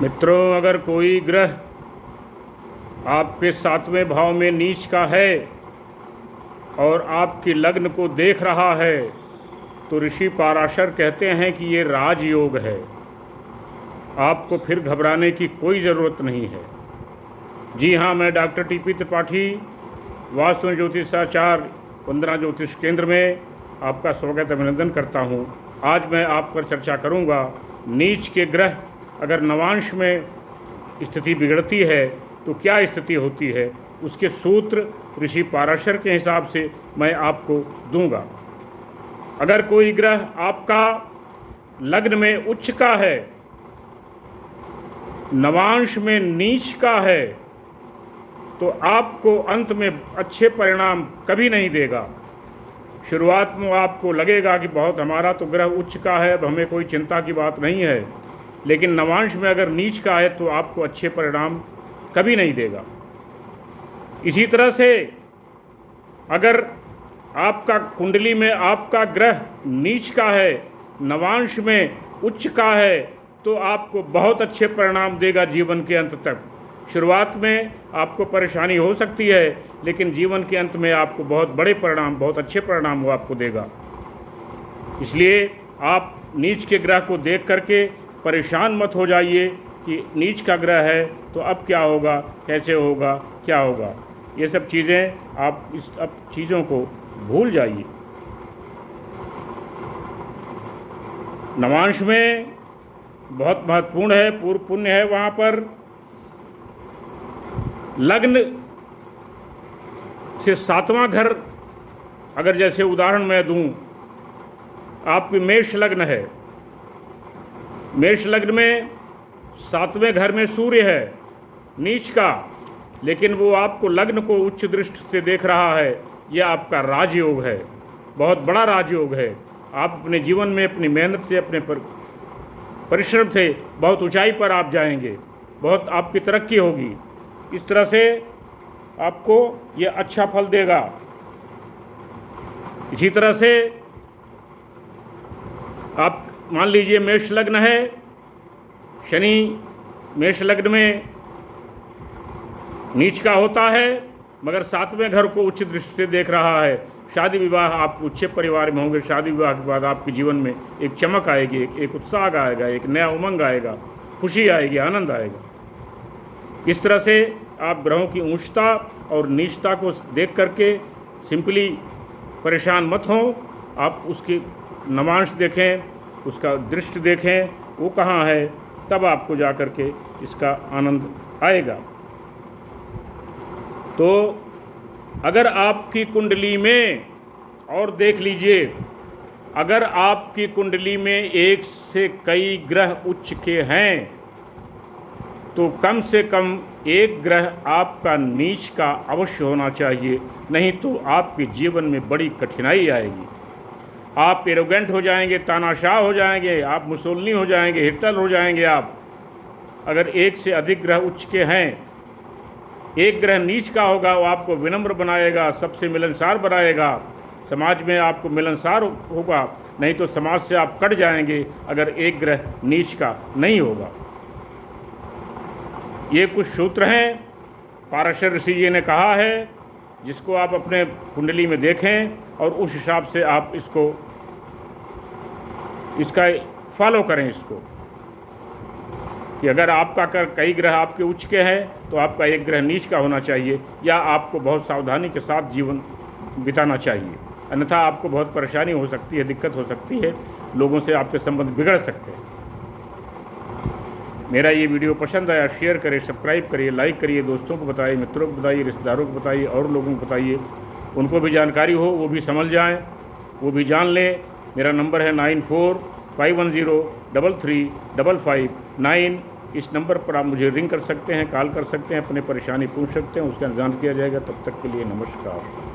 मित्रों, अगर कोई ग्रह आपके 7वें भाव में नीच का है और आपकी लग्न को देख रहा है तो ऋषि पाराशर कहते हैं कि ये राजयोग है। आपको फिर घबराने की कोई ज़रूरत नहीं है। जी हाँ, मैं डॉक्टर टीपी त्रिपाठी, वास्तु ज्योतिषाचार्य, वंदना ज्योतिष केंद्र में आपका स्वागत अभिनंदन करता हूँ। आज मैं आप पर चर्चा करूँगा, नीच के ग्रह अगर नवांश में स्थिति बिगड़ती है तो क्या स्थिति होती है, उसके सूत्र ऋषि पाराशर के हिसाब से मैं आपको दूंगा। अगर कोई ग्रह आपका लग्न में उच्च का है, नवांश में नीच का है, तो आपको अंत में अच्छे परिणाम कभी नहीं देगा। शुरुआत में आपको लगेगा कि बहुत हमारा तो ग्रह उच्च का है, अब हमें कोई चिंता की बात नहीं है, लेकिन नवांश में अगर नीच का है तो आपको अच्छे परिणाम कभी नहीं देगा। इसी तरह से अगर आपका कुंडली में आपका ग्रह नीच का है, नवांश में उच्च का है, तो आपको बहुत अच्छे परिणाम देगा जीवन के अंत तक। शुरुआत में आपको परेशानी हो सकती है, लेकिन जीवन के अंत में आपको बहुत बड़े परिणाम, बहुत अच्छे परिणाम वो आपको देगा। इसलिए आप नीच के ग्रह को देख करके परेशान मत हो जाइए कि नीच का ग्रह है तो अब क्या होगा, कैसे होगा, क्या होगा। ये सब चीज़ें आप अब चीज़ों को भूल जाइए। नवांश में बहुत महत्वपूर्ण है, पूर्व पुण्य है। वहाँ पर लग्न से 7वां घर, अगर जैसे उदाहरण मैं दूं, आपकी मेष लग्न है, मेष लग्न में 7वें घर में सूर्य है नीच का, लेकिन वो आपको लग्न को उच्च दृष्टि से देख रहा है। यह आपका राजयोग है, बहुत बड़ा राजयोग है। आप अपने जीवन में अपनी मेहनत से, अपने परिश्रम से बहुत ऊंचाई पर आप जाएंगे, बहुत आपकी तरक्की होगी। इस तरह से आपको ये अच्छा फल देगा। इसी तरह से आप मान लीजिए मेष लग्न है, शनि मेष लग्न में नीच का होता है, मगर 7वें घर को उच्च दृष्टि से देख रहा है। शादी विवाह आप अच्छे परिवार में होंगे। शादी विवाह के बाद आपके जीवन में एक चमक आएगी, एक उत्साह आएगा, एक नया उमंग आएगा, खुशी आएगी, आनंद आएगा। इस तरह से आप ग्रहों की ऊंचता और नीचता को देख करके सिंपली परेशान मत हों। आप उसकी नवांश देखें, उसका दृष्टि देखें, वो कहाँ है, तब आपको जा कर के इसका आनंद आएगा। तो अगर आपकी कुंडली में, और देख लीजिए, अगर आपकी कुंडली में एक से कई ग्रह उच्च के हैं तो कम से कम एक ग्रह आपका नीच का अवश्य होना चाहिए, नहीं तो आपके जीवन में बड़ी कठिनाई आएगी। आप एरोगेंट हो जाएंगे, तानाशाह हो जाएंगे, आप मुसोलिनी हो जाएंगे, हिटलर हो जाएंगे आप। अगर एक से अधिक ग्रह उच्च के हैं, एक ग्रह नीच का होगा, वो आपको विनम्र बनाएगा, सबसे मिलनसार बनाएगा, समाज में आपको मिलनसार होगा, नहीं तो समाज से आप कट जाएंगे अगर एक ग्रह नीच का नहीं होगा। ये कुछ सूत्र हैं, पाराशर ऋषि जी ने कहा है, जिसको आप अपने कुंडली में देखें और उस हिसाब से आप इसका फॉलो करें इसको, कि अगर आपका कई ग्रह आपके उच्च के हैं तो आपका एक ग्रह नीच का होना चाहिए, या आपको बहुत सावधानी के साथ जीवन बिताना चाहिए, अन्यथा आपको बहुत परेशानी हो सकती है, दिक्कत हो सकती है, लोगों से आपके संबंध बिगड़ सकते हैं। मेरा ये वीडियो पसंद आया, शेयर करें, सब्सक्राइब करिए, लाइक करिए, दोस्तों को बताइए, मित्रों को बताइए, रिश्तेदारों को बताइए, और लोगों को बताइए, उनको भी जानकारी हो, वो भी समझ जाएं, वो भी जान लें। मेरा नंबर है 9451033559। इस नंबर पर आप मुझे रिंग कर सकते हैं, कॉल कर सकते हैं, अपने परेशानी पूछ सकते हैं, उसका निदान किया जाएगा। तब तक के लिए नमस्कार।